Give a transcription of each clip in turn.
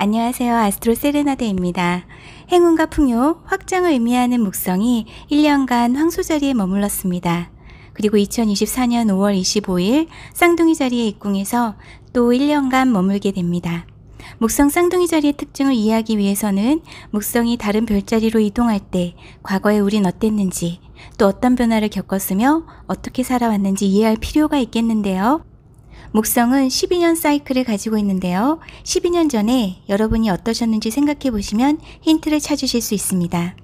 안녕하세요. 아스트로 세레나데입니다. 행운과 풍요, 확장을 의미하는 목성이 1년간 황소 자리에 머물렀습니다. 그리고 2024년 5월 25일 쌍둥이 자리에 입궁해서 또 1년간 머물게 됩니다. 목성 쌍둥이 자리의 특징을 이해하기 위해서는 목성이 다른 별자리로 이동할 때 과거에 우린 어땠는지, 또 어떤 변화를 겪었으며 어떻게 살아왔는지 이해할 필요가 있겠는데요. 목성은 12년 사이클을 가지고 있는데요. 12년 전에 여러분이 어떠셨는지 생각해 보시면 힌트를 찾으실 수 있습니다.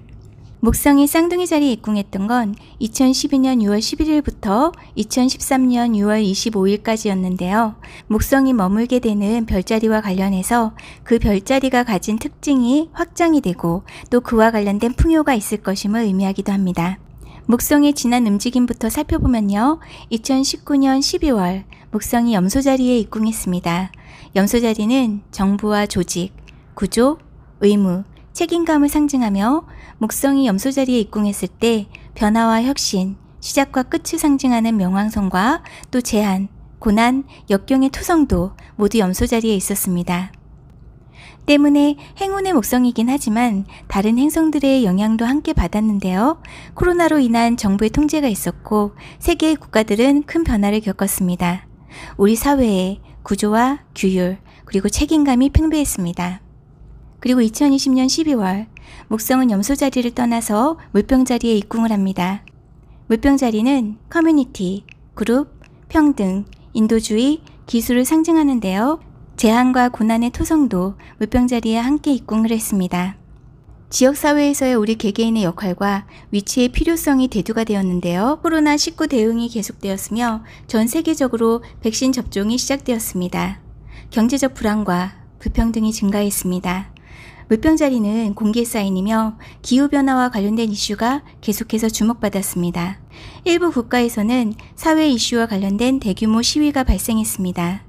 목성이 쌍둥이 자리에 입궁했던 건 2012년 6월 11일부터 2013년 6월 25일까지였는데요. 목성이 머물게 되는 별자리와 관련해서 그 별자리가 가진 특징이 확장이 되고 또 그와 관련된 풍요가 있을 것임을 의미하기도 합니다. 목성의 지난 움직임부터 살펴보면요. 2019년 12월 목성이 염소 자리에 입궁했습니다. 염소 자리는 정부와 조직, 구조, 의무, 책임감을 상징하며 목성이 염소 자리에 입궁했을 때 변화와 혁신, 시작과 끝을 상징하는 명왕성과 또 제한, 고난, 역경의 토성도 모두 염소 자리에 있었습니다. 때문에 행운의 목성이긴 하지만 다른 행성들의 영향도 함께 받았는데요. 코로나로 인한 정부의 통제가 있었고 세계의 국가들은 큰 변화를 겪었습니다. 우리 사회의 구조와 규율 그리고 책임감이 팽배했습니다. 그리고 2020년 12월 목성은 염소 자리를 떠나서 물병 자리에 입궁을 합니다. 물병 자리는 커뮤니티, 그룹, 평등, 인도주의, 기술을 상징하는데요. 제한과 고난의 토성도 물병 자리에 함께 입궁을 했습니다. 지역사회에서의 우리 개개인의 역할과 위치의 필요성이 대두가 되었는데요. 코로나19 대응이 계속되었으며 전 세계적으로 백신 접종이 시작되었습니다. 경제적 불안과 불평등이 증가했습니다. 물병 자리는 공개 사인이며 기후변화와 관련된 이슈가 계속해서 주목받았습니다. 일부 국가에서는 사회 이슈와 관련된 대규모 시위가 발생했습니다.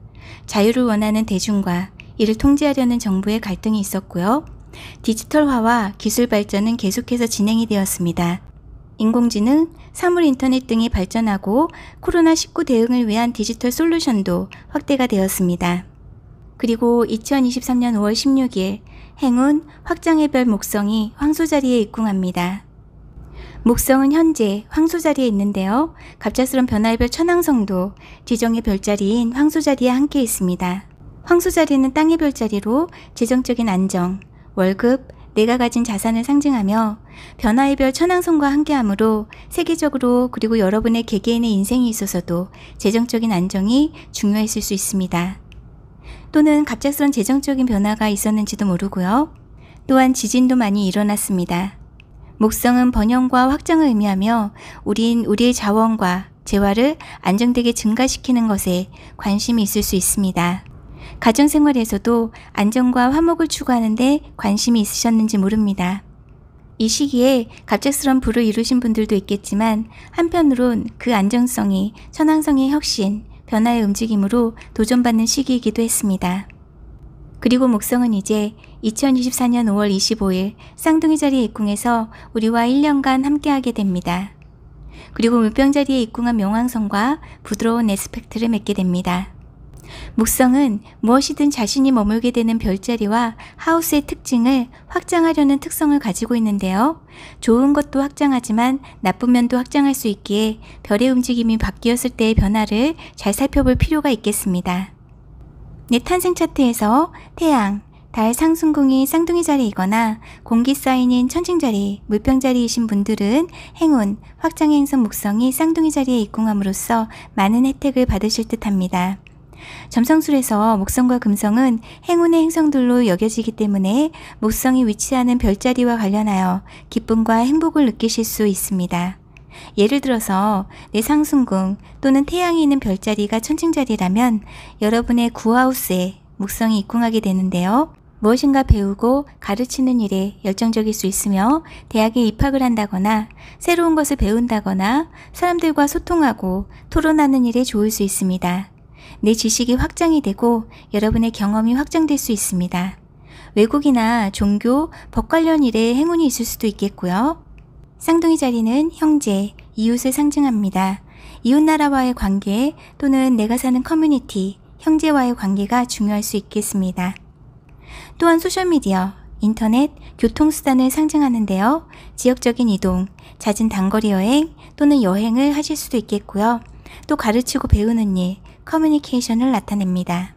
자유를 원하는 대중과 이를 통제하려는 정부의 갈등이 있었고요. 디지털화와 기술 발전은 계속해서 진행이 되었습니다. 인공지능, 사물 인터넷 등이 발전하고 코로나19 대응을 위한 디지털 솔루션도 확대가 되었습니다. 그리고 2023년 5월 16일 행운, 확장의 별 목성이 황소 자리에 입궁합니다. 목성은 현재 황소 자리에 있는데요. 갑작스런 변화의 별 천왕성도 지정의 별자리인 황소 자리에 함께 있습니다. 황소 자리는 땅의 별자리로 재정적인 안정, 월급, 내가 가진 자산을 상징하며 변화의 별 천왕성과 함께하므로 세계적으로 그리고 여러분의 개개인의 인생에 있어서도 재정적인 안정이 중요했을 수 있습니다. 또는 갑작스런 재정적인 변화가 있었는지도 모르고요. 또한 지진도 많이 일어났습니다. 목성은 번영과 확장을 의미하며 우린 우리의 자원과 재화를 안정되게 증가시키는 것에 관심이 있을 수 있습니다. 가정생활에서도 안정과 화목을 추구하는 데 관심이 있으셨는지 모릅니다. 이 시기에 갑작스런 부를 이루신 분들도 있겠지만 한편으론 그 안정성이 천왕성의 혁신, 변화의 움직임으로 도전받는 시기이기도 했습니다. 그리고 목성은 이제 2024년 5월 25일 쌍둥이 자리에 입궁해서 우리와 1년간 함께하게 됩니다. 그리고 물병 자리에 입궁한 명왕성과 부드러운 에스펙트를 맺게 됩니다. 목성은 무엇이든 자신이 머물게 되는 별자리와 하우스의 특징을 확장하려는 특성을 가지고 있는데요. 좋은 것도 확장하지만 나쁜 면도 확장할 수 있기에 별의 움직임이 바뀌었을 때의 변화를 잘 살펴볼 필요가 있겠습니다. 내 탄생 차트에서 태양, 달 상승궁이 쌍둥이 자리이거나 공기 사인인 천칭 자리, 물병 자리이신 분들은 행운, 확장의 행성 목성이 쌍둥이 자리에 입궁함으로써 많은 혜택을 받으실 듯합니다. 점성술에서 목성과 금성은 행운의 행성들로 여겨지기 때문에 목성이 위치하는 별자리와 관련하여 기쁨과 행복을 느끼실 수 있습니다. 예를 들어서 내 상승궁 또는 태양이 있는 별자리가 천칭자리라면 여러분의 구하우스에 목성이 입궁하게 되는데요. 무엇인가 배우고 가르치는 일에 열정적일 수 있으며 대학에 입학을 한다거나 새로운 것을 배운다거나 사람들과 소통하고 토론하는 일에 좋을 수 있습니다. 내 지식이 확장이 되고 여러분의 경험이 확장될 수 있습니다. 외국이나 종교, 법 관련 일에 행운이 있을 수도 있겠고요. 쌍둥이 자리는 형제, 이웃을 상징합니다. 이웃나라와의 관계 또는 내가 사는 커뮤니티, 형제와의 관계가 중요할 수 있겠습니다. 또한 소셜미디어, 인터넷, 교통수단을 상징하는데요. 지역적인 이동, 잦은 단거리 여행 또는 여행을 하실 수도 있겠고요. 또 가르치고 배우는 일, 커뮤니케이션을 나타냅니다.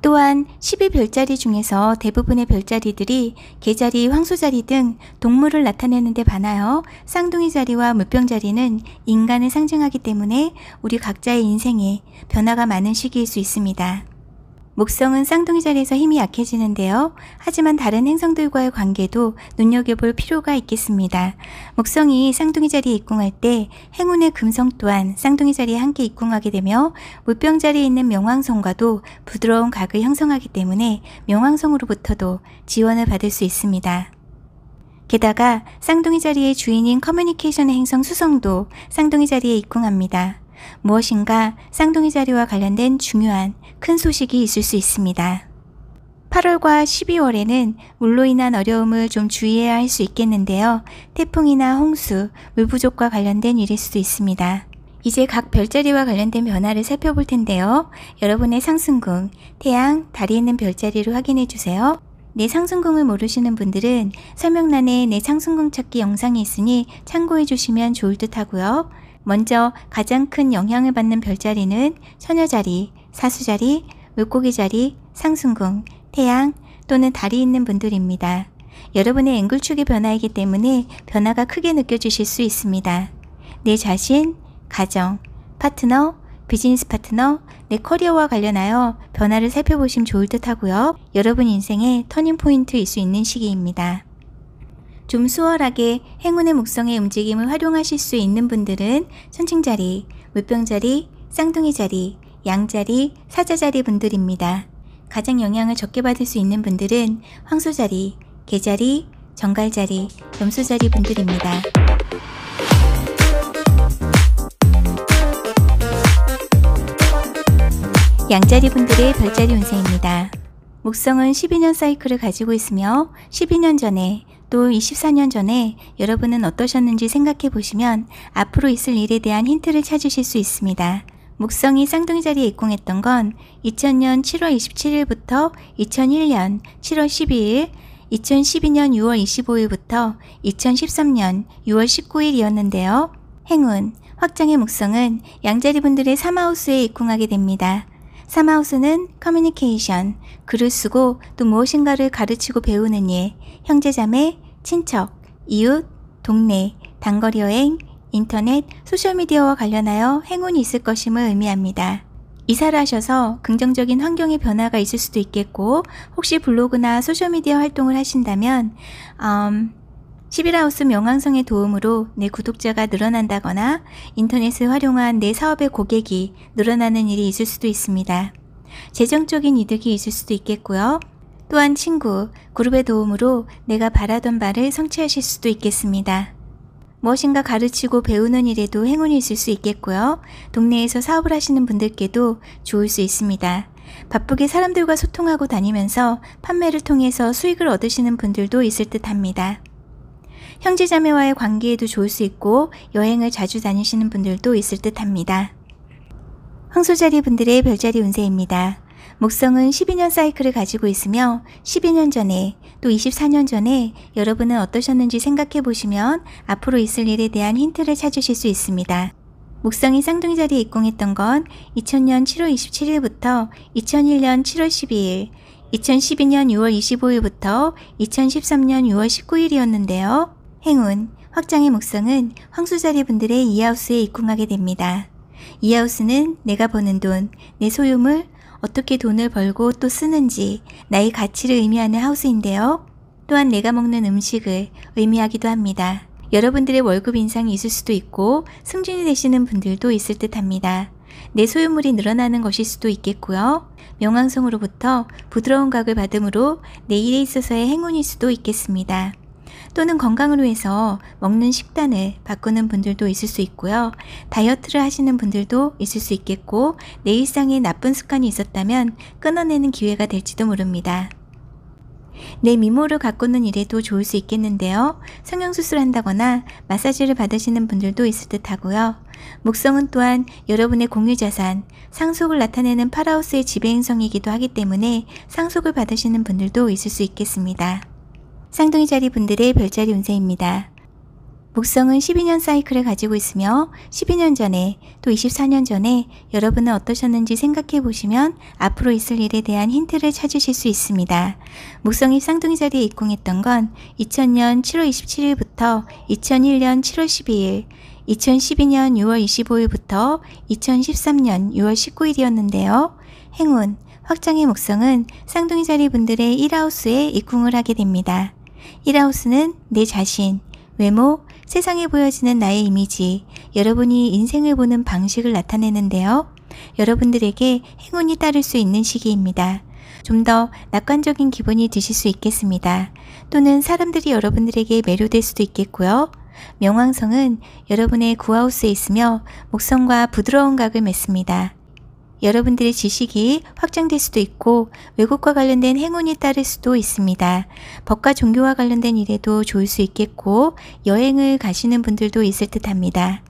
또한 12별자리 중에서 대부분의 별자리들이 개자리, 황소자리 등 동물을 나타내는 데 반하여 쌍둥이 자리와 물병자리는 인간을 상징하기 때문에 우리 각자의 인생에 변화가 많은 시기일 수 있습니다. 목성은 쌍둥이 자리에서 힘이 약해지는데요. 하지만 다른 행성들과의 관계도 눈여겨볼 필요가 있겠습니다. 목성이 쌍둥이 자리에 입궁할 때 행운의 금성 또한 쌍둥이 자리에 함께 입궁하게 되며 물병 자리에 있는 명왕성과도 부드러운 각을 형성하기 때문에 명왕성으로부터도 지원을 받을 수 있습니다. 게다가 쌍둥이 자리의 주인인 커뮤니케이션의 행성 수성도 쌍둥이 자리에 입궁합니다. 무엇인가 쌍둥이 자리와 관련된 중요한 큰 소식이 있을 수 있습니다. 8월과 12월에는 물로 인한 어려움을 좀 주의해야 할 수 있겠는데요. 태풍이나 홍수, 물 부족과 관련된 일일 수도 있습니다. 이제 각 별자리와 관련된 변화를 살펴볼 텐데요. 여러분의 상승궁, 태양, 달이 있는 별자리를 확인해 주세요. 내 상승궁을 모르시는 분들은 설명란에 내 상승궁 찾기 영상이 있으니 참고해 주시면 좋을 듯 하고요. 먼저 가장 큰 영향을 받는 별자리는 처녀자리, 사수자리, 물고기자리, 상승궁, 태양 또는 달이 있는 분들입니다. 여러분의 앵글축의 변화이기 때문에 변화가 크게 느껴지실 수 있습니다. 내 자신, 가정, 파트너, 비즈니스 파트너, 내 커리어와 관련하여 변화를 살펴보시면 좋을 듯 하고요. 여러분 인생의 터닝포인트일 수 있는 시기입니다. 좀 수월하게 행운의 목성의 움직임을 활용하실 수 있는 분들은 천칭자리, 물병자리, 쌍둥이자리, 양자리, 사자자리 분들입니다. 가장 영향을 적게 받을 수 있는 분들은 황소자리, 개자리, 정갈자리, 염소자리 분들입니다. 양자리 분들의 별자리 운세입니다. 목성은 12년 사이클을 가지고 있으며 12년 전에 또 24년 전에 여러분은 어떠셨는지 생각해 보시면 앞으로 있을 일에 대한 힌트를 찾으실 수 있습니다. 목성이 쌍둥이 자리에 입궁했던 건 2000년 7월 27일부터 2001년 7월 12일, 2012년 6월 25일부터 2013년 6월 19일이었는데요. 행운, 확장의 목성은 양자리 분들의 3하우스에 입궁하게 됩니다. 3하우스는 커뮤니케이션, 글을 쓰고 또 무엇인가를 가르치고 배우는 일, 형제자매, 친척, 이웃, 동네, 단거리 여행, 인터넷, 소셜미디어와 관련하여 행운이 있을 것임을 의미합니다. 이사를 하셔서 긍정적인 환경의 변화가 있을 수도 있겠고 혹시 블로그나 소셜미디어 활동을 하신다면 11하우스 명왕성의 도움으로 내 구독자가 늘어난다거나 인터넷을 활용한 내 사업의 고객이 늘어나는 일이 있을 수도 있습니다. 재정적인 이득이 있을 수도 있겠고요. 또한 친구, 그룹의 도움으로 내가 바라던 바를 성취하실 수도 있겠습니다. 무엇인가 가르치고 배우는 일에도 행운이 있을 수 있겠고요. 동네에서 사업을 하시는 분들께도 좋을 수 있습니다. 바쁘게 사람들과 소통하고 다니면서 판매를 통해서 수익을 얻으시는 분들도 있을 듯 합니다. 형제자매와의 관계에도 좋을 수 있고 여행을 자주 다니시는 분들도 있을 듯 합니다. 황소자리 분들의 별자리 운세입니다. 목성은 12년 사이클을 가지고 있으며 12년 전에 또 24년 전에 여러분은 어떠셨는지 생각해 보시면 앞으로 있을 일에 대한 힌트를 찾으실 수 있습니다. 목성이 쌍둥이 자리에 입궁했던 건 2000년 7월 27일부터 2001년 7월 12일, 2012년 6월 25일부터 2013년 6월 19일이었는데요. 행운, 확장의 목성은 황소자리 분들의 2하우스에 입궁하게 됩니다. 2하우스는 내가 버는 돈, 내 소유물, 어떻게 돈을 벌고 또 쓰는지, 나의 가치를 의미하는 하우스인데요. 또한 내가 먹는 음식을 의미하기도 합니다. 여러분들의 월급 인상이 있을 수도 있고 승진이 되시는 분들도 있을 듯 합니다. 내 소유물이 늘어나는 것일 수도 있겠고요. 명왕성으로부터 부드러운 각을 받음으로 내 일에 있어서의 행운일 수도 있겠습니다. 또는 건강을 위해서 먹는 식단을 바꾸는 분들도 있을 수 있고요. 다이어트를 하시는 분들도 있을 수 있겠고 내 일상에 나쁜 습관이 있었다면 끊어내는 기회가 될지도 모릅니다. 내 미모를 가꾸는 일에도 좋을 수 있겠는데요. 성형수술 한다거나 마사지를 받으시는 분들도 있을 듯 하고요. 목성은 또한 여러분의 공유자산, 상속을 나타내는 파라우스의 지배행성이기도 하기 때문에 상속을 받으시는 분들도 있을 수 있겠습니다. 쌍둥이 자리 분들의 별자리 운세입니다. 목성은 12년 사이클을 가지고 있으며 12년 전에 또 24년 전에 여러분은 어떠셨는지 생각해 보시면 앞으로 있을 일에 대한 힌트를 찾으실 수 있습니다. 목성이 쌍둥이 자리에 입궁했던 건 2000년 7월 27일부터 2001년 7월 12일, 2012년 6월 25일부터 2013년 6월 19일이었는데요. 행운, 확장의 목성은 쌍둥이 자리 분들의 1하우스에 입궁을 하게 됩니다. 1하우스는 내 자신, 외모, 세상에 보여지는 나의 이미지, 여러분이 인생을 보는 방식을 나타내는데요. 여러분들에게 행운이 따를 수 있는 시기입니다. 좀 더 낙관적인 기분이 드실 수 있겠습니다. 또는 사람들이 여러분들에게 매료될 수도 있겠고요. 명왕성은 여러분의 9하우스에 있으며 목성과 부드러운 각을 맺습니다. 여러분들의 지식이 확장될 수도 있고 외국과 관련된 행운이 따를 수도 있습니다. 법과 종교와 관련된 일에도 좋을 수 있겠고 여행을 가시는 분들도 있을 듯 합니다.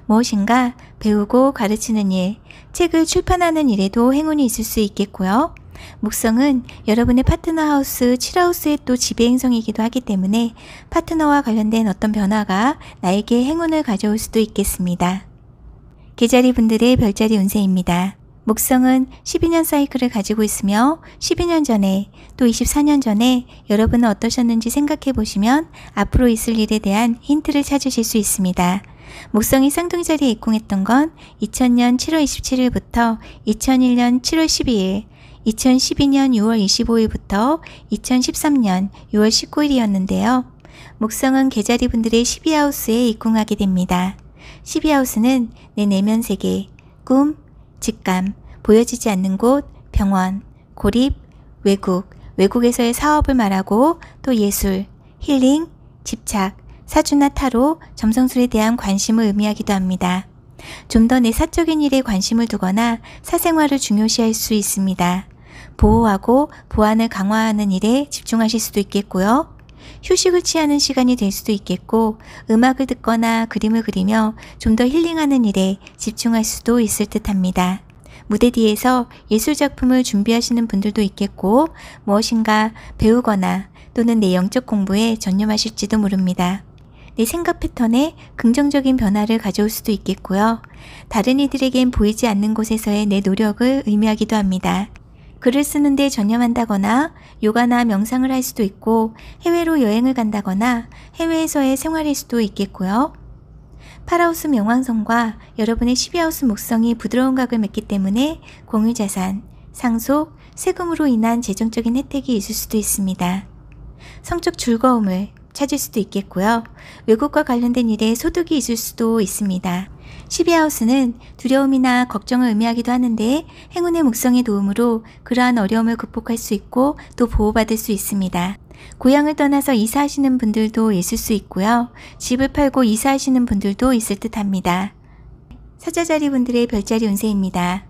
무엇인가 배우고 가르치는 일, 책을 출판하는 일에도 행운이 있을 수 있겠고요. 목성은 여러분의 파트너 하우스 7하우스의 또 지배행성이기도 하기 때문에 파트너와 관련된 어떤 변화가 나에게 행운을 가져올 수도 있겠습니다. 계자리 분들의 별자리 운세입니다. 목성은 12년 사이클을 가지고 있으며 12년 전에 또 24년 전에 여러분은 어떠셨는지 생각해 보시면 앞으로 있을 일에 대한 힌트를 찾으실 수 있습니다. 목성이 쌍둥이 자리에 입궁했던 건 2000년 7월 27일부터 2001년 7월 12일, 2012년 6월 25일부터 2013년 6월 19일이었는데요. 목성은 계자리 분들의 12하우스에 입궁하게 됩니다. 12하우스는 내 내면 세계, 꿈, 직감, 보여지지 않는 곳, 병원, 고립, 외국, 외국에서의 사업을 말하고 또 예술, 힐링, 집착, 사주나 타로, 점성술에 대한 관심을 의미하기도 합니다. 좀 더 내 사적인 일에 관심을 두거나 사생활을 중요시할 수 있습니다. 보호하고 보안을 강화하는 일에 집중하실 수도 있겠고요. 휴식을 취하는 시간이 될 수도 있겠고 음악을 듣거나 그림을 그리며 좀 더 힐링하는 일에 집중할 수도 있을 듯 합니다. 무대 뒤에서 예술작품을 준비하시는 분들도 있겠고 무엇인가 배우거나 또는 내 영적 공부에 전념하실지도 모릅니다. 내 생각 패턴에 긍정적인 변화를 가져올 수도 있겠고요. 다른 이들에겐 보이지 않는 곳에서의 내 노력을 의미하기도 합니다. 글을 쓰는 데 전념한다거나 요가나 명상을 할 수도 있고 해외로 여행을 간다거나 해외에서의 생활일 수도 있겠고요. 8하우스 명왕성과 여러분의 12하우스 목성이 부드러운 각을 맺기 때문에 공유자산, 상속, 세금으로 인한 재정적인 혜택이 있을 수도 있습니다. 성적 즐거움을 찾을 수도 있겠고요. 외국과 관련된 일에 소득이 있을 수도 있습니다. 12하우스는 두려움이나 걱정을 의미하기도 하는데 행운의 목성의 도움으로 그러한 어려움을 극복할 수 있고 또 보호받을 수 있습니다. 고향을 떠나서 이사하시는 분들도 있을 수 있고요. 집을 팔고 이사하시는 분들도 있을 듯 합니다. 사자자리 분들의 별자리 운세입니다.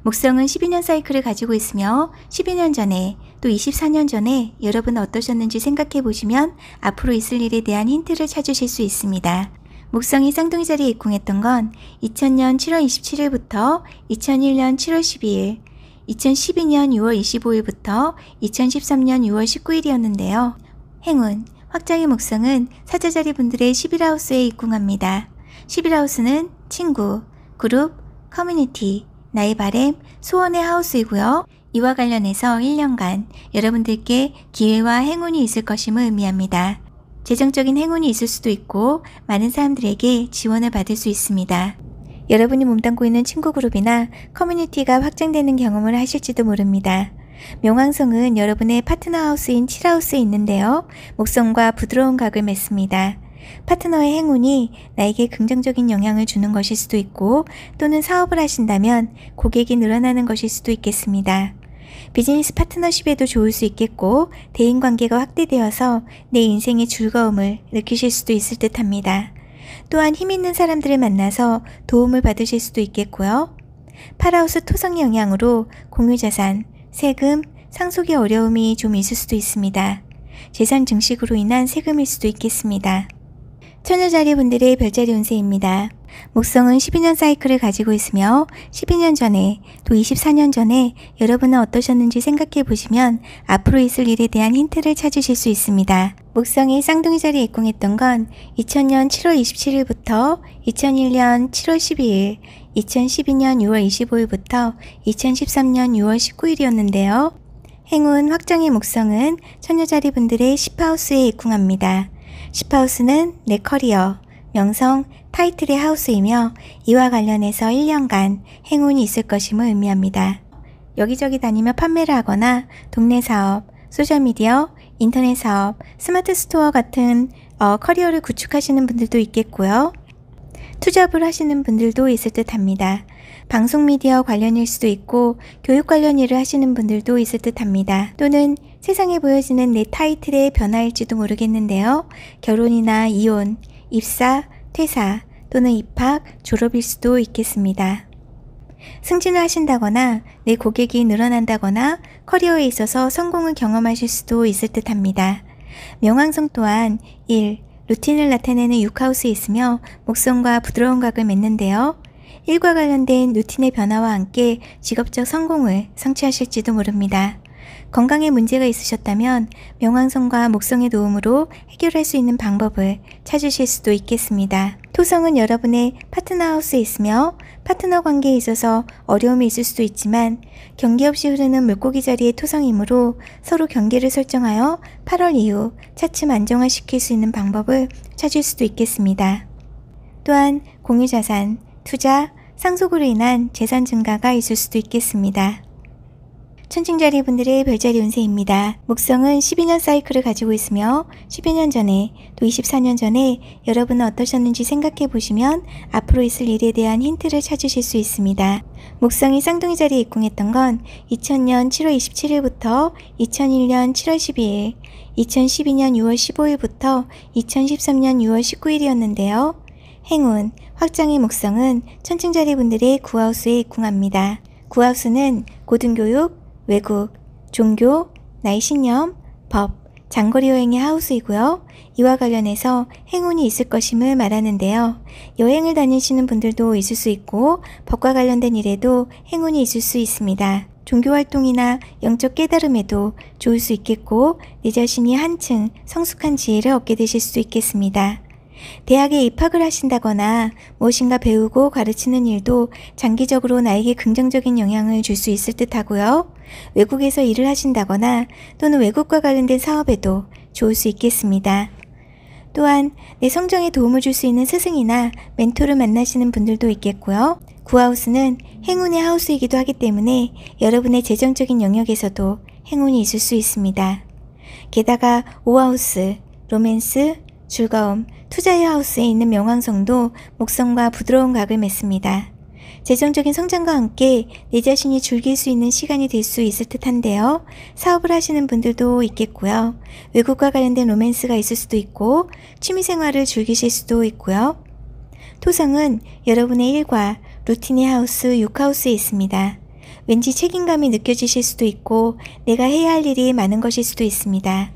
목성은 12년 사이클을 가지고 있으며 12년 전에 또 24년 전에 여러분 어떠셨는지 생각해 보시면 앞으로 있을 일에 대한 힌트를 찾으실 수 있습니다. 목성이 쌍둥이 자리에 입궁했던 건 2000년 7월 27일부터 2001년 7월 12일, 2012년 6월 25일부터 2013년 6월 19일이었는데요. 행운, 확장의 목성은 사자자리 분들의 11하우스에 입궁합니다. 11하우스는 친구, 그룹, 커뮤니티, 나의 바램, 소원의 하우스이고요. 이와 관련해서 1년간 여러분들께 기회와 행운이 있을 것임을 의미합니다. 재정적인 행운이 있을 수도 있고 많은 사람들에게 지원을 받을 수 있습니다. 여러분이 몸담고 있는 친구 그룹이나 커뮤니티가 확장되는 경험을 하실지도 모릅니다. 명왕성은 여러분의 파트너 하우스인 7하우스에 있는데요. 목성과 부드러운 각을 맺습니다. 파트너의 행운이 나에게 긍정적인 영향을 주는 것일 수도 있고 또는 사업을 하신다면 고객이 늘어나는 것일 수도 있겠습니다. 비즈니스 파트너십에도 좋을 수 있겠고 대인관계가 확대되어서 내 인생의 즐거움을 느끼실 수도 있을 듯 합니다. 또한 힘있는 사람들을 만나서 도움을 받으실 수도 있겠고요. 8하우스 토성 영향으로 공유자산, 세금, 상속의 어려움이 좀 있을 수도 있습니다. 재산 증식으로 인한 세금일 수도 있겠습니다. 처녀자리 분들의 별자리 운세입니다. 목성은 12년 사이클을 가지고 있으며 12년 전에 또 24년 전에 여러분은 어떠셨는지 생각해 보시면 앞으로 있을 일에 대한 힌트를 찾으실 수 있습니다. 목성이 쌍둥이 자리에 입궁했던 건 2000년 7월 27일부터 2001년 7월 12일, 2012년 6월 25일부터 2013년 6월 19일이었는데요. 행운 확정의 목성은 처녀자리 분들의 10하우스에 입궁합니다. 10하우스는 내 커리어, 명성, 타이틀의 하우스이며 이와 관련해서 1년간 행운이 있을 것임을 의미합니다. 여기저기 다니며 판매를 하거나 동네 사업, 소셜미디어, 인터넷 사업, 스마트 스토어 같은 커리어를 구축하시는 분들도 있겠고요. 투잡을 하시는 분들도 있을 듯 합니다. 방송 미디어 관련일 수도 있고 교육 관련 일을 하시는 분들도 있을 듯 합니다. 또는 세상에 보여지는 내 타이틀의 변화일지도 모르겠는데요. 결혼이나 이혼, 입사, 퇴사 또는 입학, 졸업일 수도 있겠습니다. 승진을 하신다거나 내 고객이 늘어난다거나 커리어에 있어서 성공을 경험하실 수도 있을 듯 합니다. 명왕성 또한 1. 루틴을 나타내는 6하우스에 있으며 목성과 부드러운 각을 맺는데요. 일과 관련된 루틴의 변화와 함께 직업적 성공을 성취하실지도 모릅니다. 건강에 문제가 있으셨다면 명왕성과 목성의 도움으로 해결할 수 있는 방법을 찾으실 수도 있겠습니다. 토성은 여러분의 파트너 하우스에 있으며 파트너 관계에 있어서 어려움이 있을 수도 있지만 경계 없이 흐르는 물고기 자리의 토성이므로 서로 경계를 설정하여 8월 이후 차츰 안정화시킬 수 있는 방법을 찾을 수도 있겠습니다. 또한 공유자산, 투자, 상속으로 인한 재산 증가가 있을 수도 있겠습니다. 천칭자리 분들의 별자리 운세입니다. 목성은 12년 사이클을 가지고 있으며 12년 전에 또 24년 전에 여러분은 어떠셨는지 생각해 보시면 앞으로 있을 일에 대한 힌트를 찾으실 수 있습니다. 목성이 쌍둥이 자리에 입궁했던 건 2000년 7월 27일부터 2001년 7월 12일, 2012년 6월 15일부터 2013년 6월 19일이었는데요. 행운, 확장의 목성은 천칭자리 분들의 9하우스에 입궁합니다. 9하우스는 고등교육, 외국, 종교, 나이 신념, 법, 장거리 여행의 하우스이고요. 이와 관련해서 행운이 있을 것임을 말하는데요. 여행을 다니시는 분들도 있을 수 있고 법과 관련된 일에도 행운이 있을 수 있습니다. 종교활동이나 영적 깨달음에도 좋을 수 있겠고 내 자신이 한층 성숙한 지혜를 얻게 되실 수도 있겠습니다. 대학에 입학을 하신다거나 무엇인가 배우고 가르치는 일도 장기적으로 나에게 긍정적인 영향을 줄 수 있을 듯 하고요. 외국에서 일을 하신다거나 또는 외국과 관련된 사업에도 좋을 수 있겠습니다. 또한 내 성장에 도움을 줄 수 있는 스승이나 멘토를 만나시는 분들도 있겠고요. 9하우스는 행운의 하우스이기도 하기 때문에 여러분의 재정적인 영역에서도 행운이 있을 수 있습니다. 게다가 5하우스, 로맨스, 즐거움, 투자의 하우스에 있는 명왕성도 목성과 부드러운 각을 맺습니다. 재정적인 성장과 함께 내 자신이 즐길 수 있는 시간이 될 수 있을 듯 한데요. 사업을 하시는 분들도 있겠고요. 외국과 관련된 로맨스가 있을 수도 있고 취미생활을 즐기실 수도 있고요. 토성은 여러분의 일과 루틴의 하우스 6하우스에 있습니다. 왠지 책임감이 느껴지실 수도 있고 내가 해야 할 일이 많은 것일 수도 있습니다.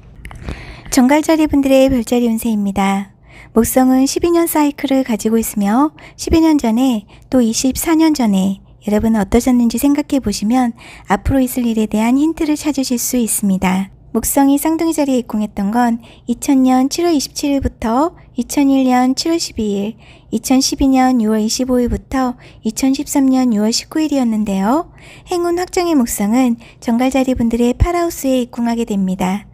정갈자리 분들의 별자리 운세입니다. 목성은 12년 사이클을 가지고 있으며 12년 전에 또 24년 전에 여러분은 어떠셨는지 생각해 보시면 앞으로 있을 일에 대한 힌트를 찾으실 수 있습니다. 목성이 쌍둥이 자리에 입궁했던 건 2000년 7월 27일부터 2001년 7월 12일, 2012년 6월 25일부터 2013년 6월 19일이었는데요. 행운 확정의 목성은 정갈자리 분들의 8하우스에 입궁하게 됩니다.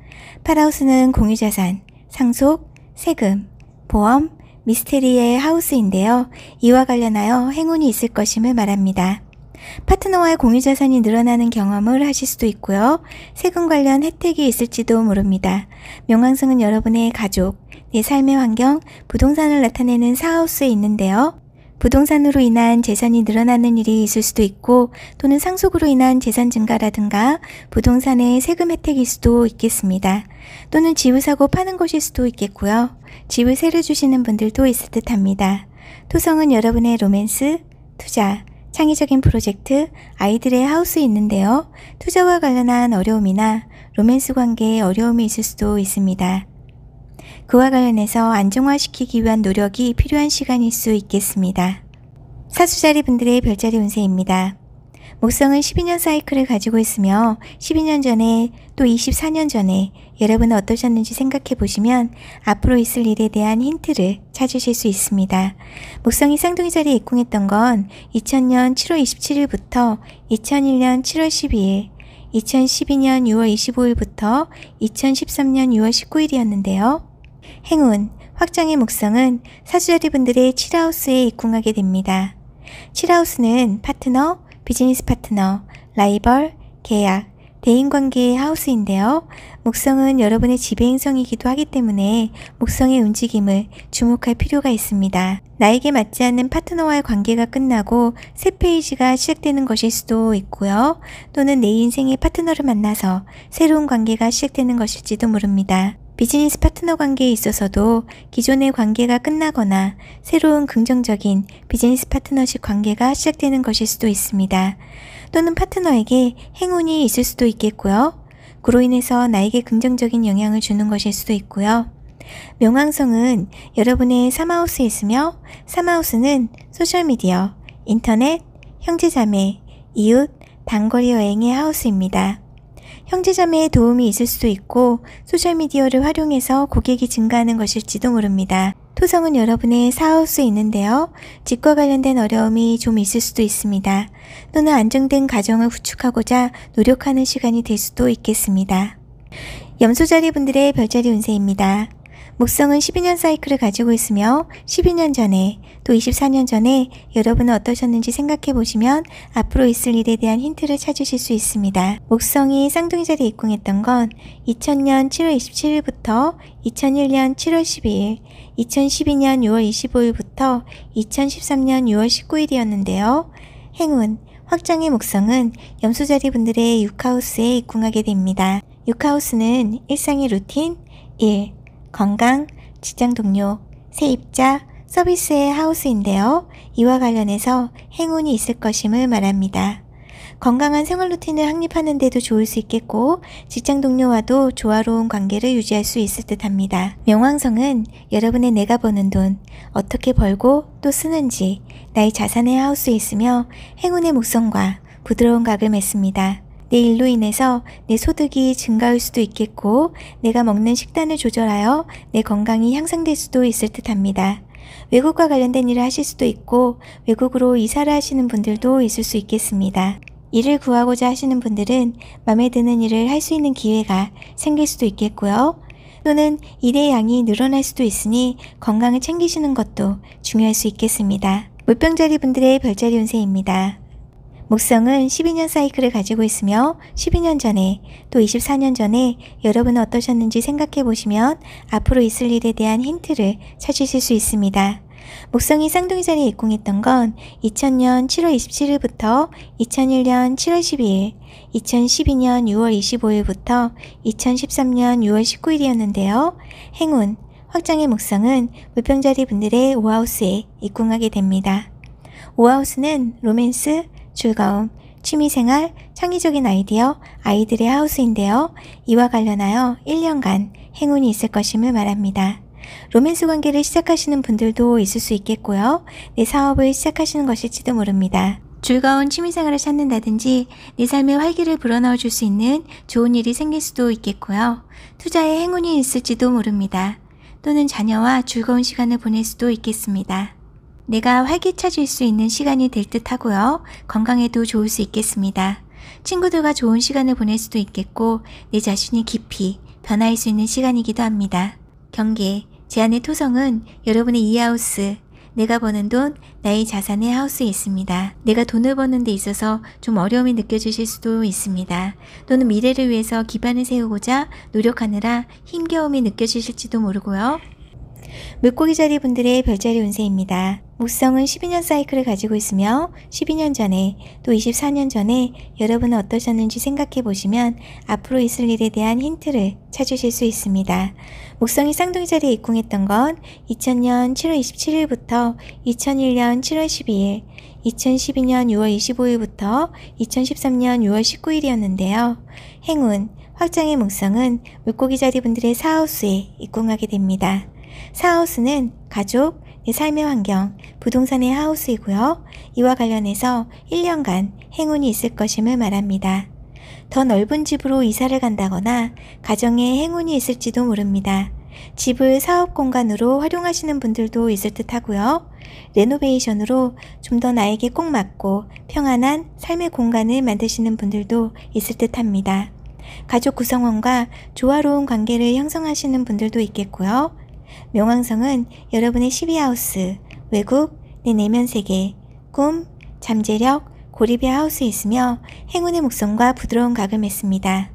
8하우스는 공유자산, 상속, 세금, 보험, 미스테리의 하우스인데요. 이와 관련하여 행운이 있을 것임을 말합니다. 파트너와의 공유자산이 늘어나는 경험을 하실 수도 있고요. 세금 관련 혜택이 있을지도 모릅니다. 명왕성은 여러분의 가족, 내 삶의 환경, 부동산을 나타내는 4하우스에 있는데요. 부동산으로 인한 재산이 늘어나는 일이 있을 수도 있고 또는 상속으로 인한 재산 증가라든가 부동산의 세금 혜택일 수도 있겠습니다. 또는 집을 사고 파는 것일 수도 있겠고요. 집을 세를 주시는 분들도 있을 듯 합니다. 토성은 여러분의 로맨스, 투자, 창의적인 프로젝트 아이들의 하우스에 있는데요. 투자와 관련한 어려움이나 로맨스 관계에 어려움이 있을 수도 있습니다. 그와 관련해서 안정화시키기 위한 노력이 필요한 시간일 수 있겠습니다. 사수자리 분들의 별자리 운세입니다. 목성은 12년 사이클을 가지고 있으며 12년 전에 또 24년 전에 여러분은 어떠셨는지 생각해 보시면 앞으로 있을 일에 대한 힌트를 찾으실 수 있습니다. 목성이 쌍둥이 자리에 입궁했던 건 2000년 7월 27일부터 2001년 7월 12일, 2012년 6월 25일부터 2013년 6월 19일이었는데요. 행운, 확장의 목성은 사수자리 분들의 7하우스에 입궁하게 됩니다. 7하우스는 파트너, 비즈니스 파트너, 라이벌, 계약, 대인관계의 하우스인데요. 목성은 여러분의 지배행성이기도 하기 때문에 목성의 움직임을 주목할 필요가 있습니다. 나에게 맞지 않는 파트너와의 관계가 끝나고 새 페이지가 시작되는 것일 수도 있고요. 또는 내 인생의 파트너를 만나서 새로운 관계가 시작되는 것일지도 모릅니다. 비즈니스 파트너 관계에 있어서도 기존의 관계가 끝나거나 새로운 긍정적인 비즈니스 파트너십 관계가 시작되는 것일 수도 있습니다. 또는 파트너에게 행운이 있을 수도 있겠고요. 그로 인해서 나에게 긍정적인 영향을 주는 것일 수도 있고요. 명왕성은 여러분의 3하우스에 있으며 3하우스는 소셜미디어, 인터넷, 형제자매, 이웃, 단거리 여행의 하우스입니다. 형제자매의 도움이 있을 수도 있고 소셜미디어를 활용해서 고객이 증가하는 것일지도 모릅니다. 토성은 여러분의 4하우스에 있는데요. 집과 관련된 어려움이 좀 있을 수도 있습니다. 또는 안정된 가정을 구축하고자 노력하는 시간이 될 수도 있겠습니다. 염소자리 분들의 별자리 운세입니다. 목성은 12년 사이클을 가지고 있으며 12년 전에 또 24년 전에 여러분은 어떠셨는지 생각해 보시면 앞으로 있을 일에 대한 힌트를 찾으실 수 있습니다. 목성이 쌍둥이 자리에 입궁했던 건 2000년 7월 27일부터 2001년 7월 12일, 2012년 6월 25일부터 2013년 6월 19일이었는데요. 행운, 확장의 목성은 염소자리 분들의 6하우스에 입궁하게 됩니다. 6하우스는 일상의 루틴, 일, 건강, 직장 동료, 세입자, 서비스의 하우스인데요. 이와 관련해서 행운이 있을 것임을 말합니다. 건강한 생활 루틴을 확립하는 데도 좋을 수 있겠고 직장 동료와도 조화로운 관계를 유지할 수 있을 듯 합니다. 명왕성은 여러분의 내가 버는 돈, 어떻게 벌고 또 쓰는지, 나의 자산의 하우스에 있으며 행운의 목성과 부드러운 각을 맺습니다. 내 일로 인해서 내 소득이 증가할 수도 있겠고 내가 먹는 식단을 조절하여 내 건강이 향상될 수도 있을 듯 합니다. 외국과 관련된 일을 하실 수도 있고 외국으로 이사를 하시는 분들도 있을 수 있겠습니다. 일을 구하고자 하시는 분들은 마음에 드는 일을 할 수 있는 기회가 생길 수도 있겠고요. 또는 일의 양이 늘어날 수도 있으니 건강을 챙기시는 것도 중요할 수 있겠습니다. 물병자리 분들의 별자리 운세입니다. 목성은 12년 사이클을 가지고 있으며 12년 전에 또 24년 전에 여러분은 어떠셨는지 생각해 보시면 앞으로 있을 일에 대한 힌트를 찾으실 수 있습니다. 목성이 쌍둥이 자리에 입궁했던 건 2000년 7월 27일부터 2001년 7월 12일, 2012년 6월 25일부터 2013년 6월 19일이었는데요. 행운, 확장의 목성은 물병자리 분들의 5하우스에 입궁하게 됩니다. 5하우스는 로맨스, 즐거움, 취미생활, 창의적인 아이디어, 아이들의 하우스인데요. 이와 관련하여 1년간 행운이 있을 것임을 말합니다. 로맨스 관계를 시작하시는 분들도 있을 수 있겠고요. 내 사업을 시작하시는 것일지도 모릅니다. 즐거운 취미생활을 찾는다든지 내 삶에 활기를 불어넣어 줄 수 있는 좋은 일이 생길 수도 있겠고요. 투자에 행운이 있을지도 모릅니다. 또는 자녀와 즐거운 시간을 보낼 수도 있겠습니다. 내가 활기차질 수 있는 시간이 될 듯 하고요. 건강에도 좋을 수 있겠습니다. 친구들과 좋은 시간을 보낼 수도 있겠고 내 자신이 깊이 변화할 수 있는 시간이기도 합니다. 경계, 제 안의 토성은 여러분의 2하우스, 내가 버는 돈, 나의 자산의 하우스에 있습니다. 내가 돈을 버는 데 있어서 좀 어려움이 느껴지실 수도 있습니다. 또는 미래를 위해서 기반을 세우고자 노력하느라 힘겨움이 느껴지실지도 모르고요. 물고기 자리 분들의 별자리 운세입니다. 목성은 12년 사이클을 가지고 있으며 12년 전에 또 24년 전에 여러분은 어떠셨는지 생각해 보시면 앞으로 있을 일에 대한 힌트를 찾으실 수 있습니다. 목성이 쌍둥이 자리에 입궁했던 건 2000년 7월 27일부터 2001년 7월 12일, 2012년 6월 25일부터 2013년 6월 19일이었는데요. 행운, 확장의 목성은 물고기 자리 분들의 4하우스에 입궁하게 됩니다. 4하우스는 가족, 내 삶의 환경, 부동산의 하우스이고요. 이와 관련해서 1년간 행운이 있을 것임을 말합니다. 더 넓은 집으로 이사를 간다거나 가정에 행운이 있을지도 모릅니다. 집을 사업 공간으로 활용하시는 분들도 있을 듯 하고요. 레노베이션으로 좀 더 나에게 꼭 맞고 평안한 삶의 공간을 만드시는 분들도 있을 듯 합니다. 가족 구성원과 조화로운 관계를 형성하시는 분들도 있겠고요. 명왕성은 여러분의 12하우스, 외국, 내 내면 세계, 꿈, 잠재력, 고립의 하우스에 있으며 행운의 목성과 부드러운 각을 맺습니다.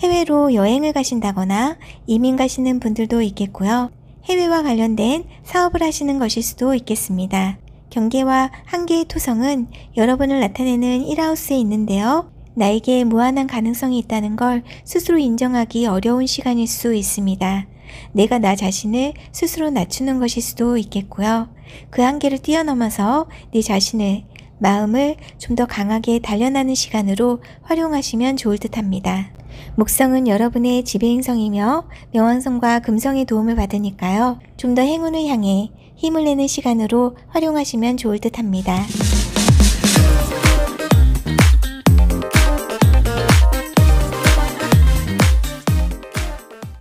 해외로 여행을 가신다거나 이민 가시는 분들도 있겠고요. 해외와 관련된 사업을 하시는 것일 수도 있겠습니다. 경계와 한계의 토성은 여러분을 나타내는 1하우스에 있는데요. 나에게 무한한 가능성이 있다는 걸 스스로 인정하기 어려운 시간일 수 있습니다. 내가 나 자신을 스스로 낮추는 것일 수도 있겠고요. 그 한계를 뛰어넘어서 내 자신을, 마음을 좀 더 강하게 단련하는 시간으로 활용하시면 좋을 듯 합니다. 목성은 여러분의 지배행성이며 명왕성과 금성의 도움을 받으니까요. 좀 더 행운을 향해 힘을 내는 시간으로 활용하시면 좋을 듯 합니다.